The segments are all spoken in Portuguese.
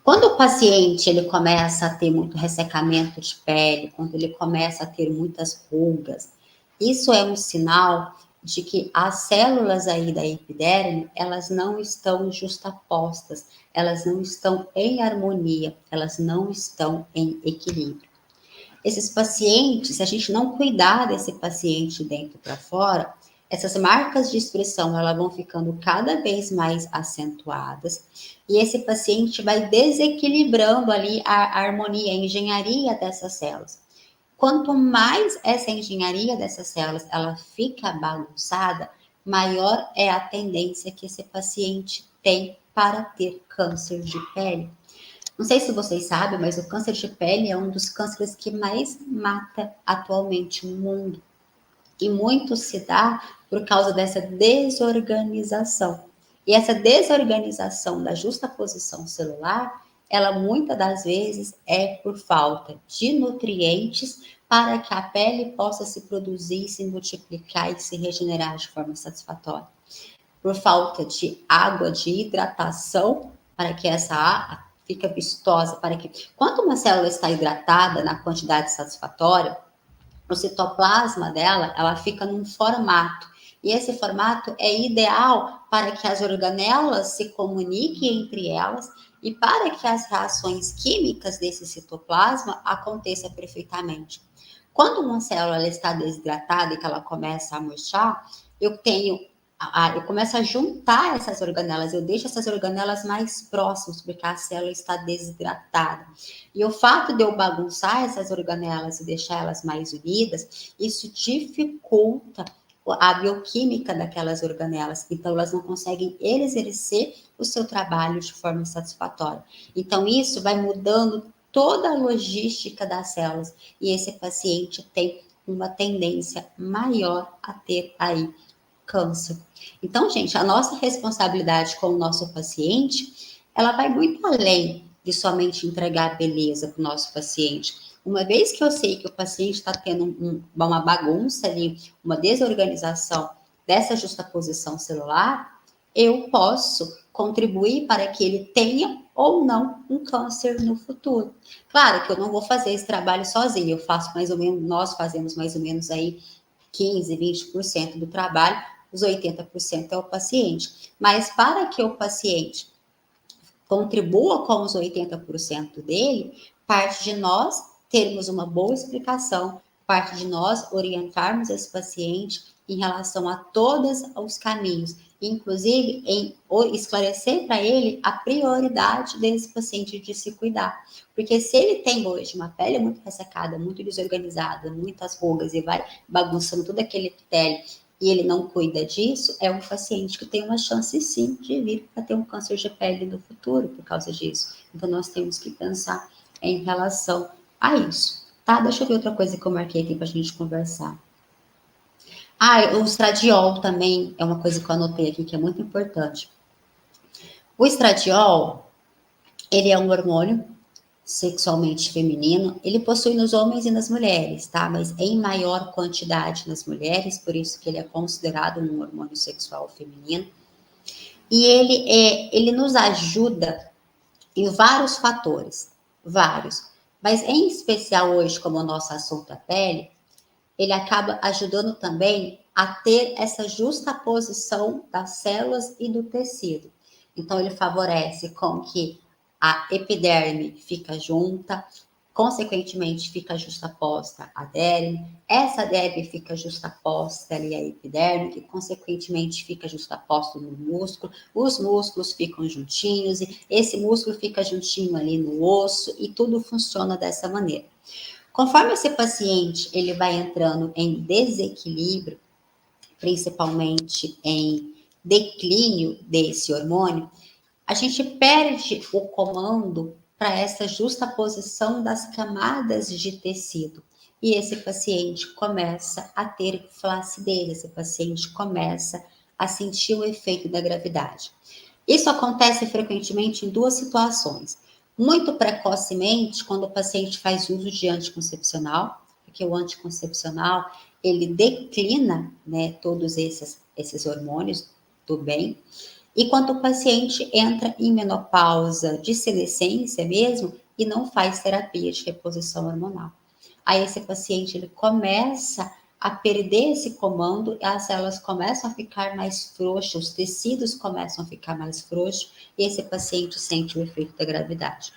Quando o paciente ele começa a ter muito ressecamento de pele, quando ele começa a ter muitas rugas, isso é um sinal de que as células aí da epiderme, elas não estão justapostas, elas não estão em harmonia, elas não estão em equilíbrio. Esses pacientes, se a gente não cuidar desse paciente dentro para fora, essas marcas de expressão elas vão ficando cada vez mais acentuadas e esse paciente vai desequilibrando ali a harmonia, a engenharia dessas células. Quanto mais essa engenharia dessas células ela fica bagunçada, maior é a tendência que esse paciente tem para ter câncer de pele. Não sei se vocês sabem, mas o câncer de pele é um dos cânceres que mais mata atualmente no mundo. E muito se dá por causa dessa desorganização. E essa desorganização da justaposição celular, ela muitas das vezes é por falta de nutrientes para que a pele possa se produzir, se multiplicar e se regenerar de forma satisfatória. Por falta de água, de hidratação, para que essa fica vistosa, para que quando uma célula está hidratada na quantidade satisfatória, o citoplasma dela, ela fica num formato. E esse formato é ideal para que as organelas se comuniquem entre elas e para que as reações químicas desse citoplasma aconteçam perfeitamente. Quando uma célula está desidratada e que ela começa a murchar, eu começo a juntar essas organelas, eu deixo essas organelas mais próximas, porque a célula está desidratada. E o fato de eu bagunçar essas organelas e deixar elas mais unidas, isso dificulta a bioquímica daquelas organelas. Então, elas não conseguem exercer o seu trabalho de forma satisfatória. Então, isso vai mudando toda a logística das células. E esse paciente tem uma tendência maior a ter aí câncer. Então, gente, a nossa responsabilidade com o nosso paciente, ela vai muito além de somente entregar beleza para o nosso paciente. Uma vez que eu sei que o paciente está tendo uma bagunça ali, uma desorganização dessa justaposição celular, eu posso contribuir para que ele tenha ou não um câncer no futuro. Claro que eu não vou fazer esse trabalho sozinho, eu faço mais ou menos, nós fazemos mais ou menos aí 15, 20% do trabalho, os 80% é o paciente. Mas para que o paciente contribua com os 80% dele, parte de nós termos uma boa explicação, parte de nós orientarmos esse paciente em relação a todos os caminhos, inclusive em esclarecer para ele a prioridade desse paciente de se cuidar. Porque se ele tem hoje uma pele muito ressecada, muito desorganizada, muitas rugas e vai bagunçando todo aquele epitélio e ele não cuida disso, é um paciente que tem uma chance sim de vir a ter um câncer de pele no futuro por causa disso. Então nós temos que pensar em relação a isso. Tá? Deixa eu ver outra coisa que eu marquei aqui para a gente conversar. O estradiol também é uma coisa que eu anotei aqui que é muito importante. O estradiol, ele é um hormônio sexualmente feminino, ele possui nos homens e nas mulheres, tá? Mas em maior quantidade nas mulheres, por isso que ele é considerado um hormônio sexual feminino. E ele nos ajuda em vários fatores, vários. Mas em especial hoje, como o nosso assunto é a pele, ele acaba ajudando também a ter essa justaposição das células e do tecido. Então, ele favorece com que a epiderme fica junta, consequentemente fica justaposta a derme, essa derme fica justaposta ali a epiderme, que consequentemente fica justaposto no músculo, os músculos ficam juntinhos, e esse músculo fica juntinho ali no osso, e tudo funciona dessa maneira. Conforme esse paciente ele vai entrando em desequilíbrio, principalmente em declínio desse hormônio, a gente perde o comando para essa justaposição das camadas de tecido. E esse paciente começa a ter flacidez, esse paciente começa a sentir o efeito da gravidade. Isso acontece frequentemente em duas situações. Muito precocemente, quando o paciente faz uso de anticoncepcional, porque o anticoncepcional, ele declina, né, todos esses hormônios do bem, E quando o paciente entra em menopausa de senescência mesmo e não faz terapia de reposição hormonal. Aí esse paciente ele começa a perder esse comando, as células começam a ficar mais frouxas, os tecidos começam a ficar mais frouxos e esse paciente sente o efeito da gravidade.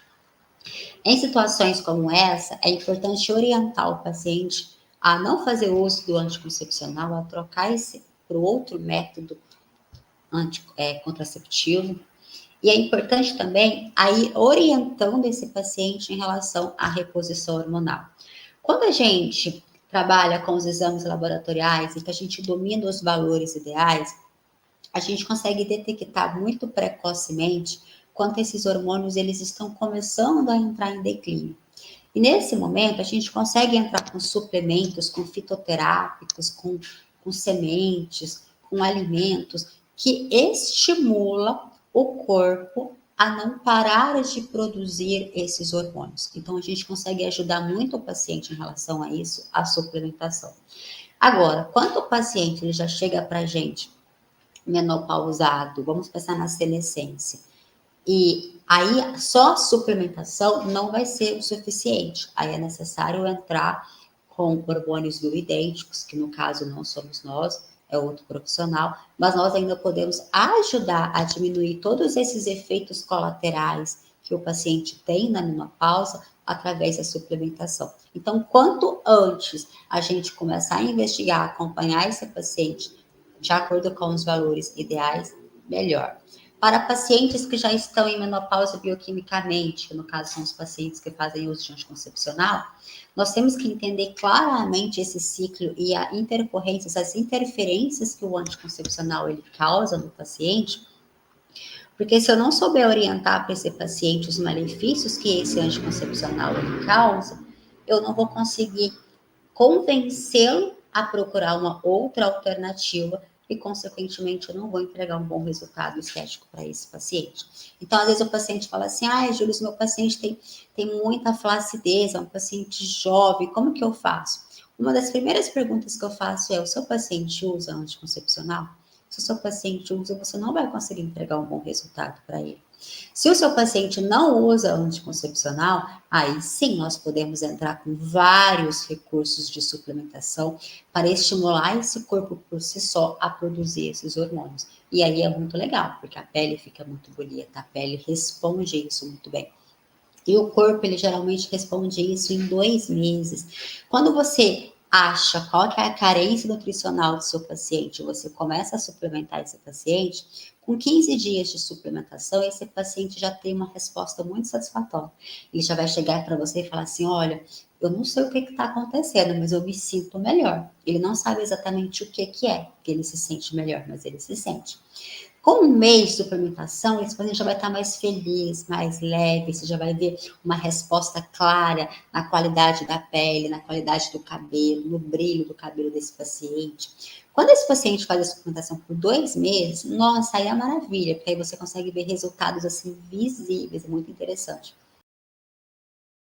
Em situações como essa, é importante orientar o paciente a não fazer uso do anticoncepcional, a trocar esse para o outro método contraceptivo. E é importante também aí orientando esse paciente em relação à reposição hormonal. Quando a gente trabalha com os exames laboratoriais e que a gente domina os valores ideais, a gente consegue detectar muito precocemente quando esses hormônios eles estão começando a entrar em declínio. E nesse momento a gente consegue entrar com suplementos, com fitoterápicos, com sementes, com alimentos que estimulam o corpo a não parar de produzir esses hormônios. Então a gente consegue ajudar muito o paciente em relação a isso, a suplementação. Agora, quando o paciente ele já chega para a gente menopausado, vamos pensar na senescência, e aí só a suplementação não vai ser o suficiente. Aí é necessário entrar com hormônios bioidênticos, que no caso não somos nós, é outro profissional, mas nós ainda podemos ajudar a diminuir todos esses efeitos colaterais que o paciente tem na menopausa através da suplementação. Então, quanto antes a gente começar a investigar, acompanhar esse paciente de acordo com os valores ideais, melhor. Para pacientes que já estão em menopausa bioquimicamente, que no caso são os pacientes que fazem uso de anticoncepcional, nós temos que entender claramente esse ciclo e as interferências que o anticoncepcional ele causa no paciente, porque se eu não souber orientar para esse paciente os malefícios que esse anticoncepcional ele causa, eu não vou conseguir convencê-lo a procurar uma outra alternativa e, consequentemente, eu não vou entregar um bom resultado estético para esse paciente. Então, às vezes o paciente fala assim, Júlio, meu paciente tem muita flacidez, é um paciente jovem, como que eu faço? Uma das primeiras perguntas que eu faço é, o seu paciente usa anticoncepcional? Se o seu paciente usa, você não vai conseguir entregar um bom resultado para ele. Se o seu paciente não usa anticoncepcional, aí sim nós podemos entrar com vários recursos de suplementação para estimular esse corpo por si só a produzir esses hormônios. E aí é muito legal, porque a pele fica muito bonita, a pele responde isso muito bem. E o corpo, ele geralmente responde isso em 2 meses. Quando você acha qual que é a carência nutricional do seu paciente, você começa a suplementar esse paciente, com 15 dias de suplementação, esse paciente já tem uma resposta muito satisfatória. Ele já vai chegar para você e falar assim, olha, eu não sei o que está acontecendo, mas eu me sinto melhor. Ele não sabe exatamente o que é que ele se sente melhor, mas ele se sente. Com um mês de suplementação, esse paciente já vai estar mais feliz, mais leve, você já vai ver uma resposta clara na qualidade da pele, na qualidade do cabelo, no brilho do cabelo desse paciente. Quando esse paciente faz a suplementação por 2 meses, nossa, aí é maravilha, porque aí você consegue ver resultados assim visíveis, é muito interessante.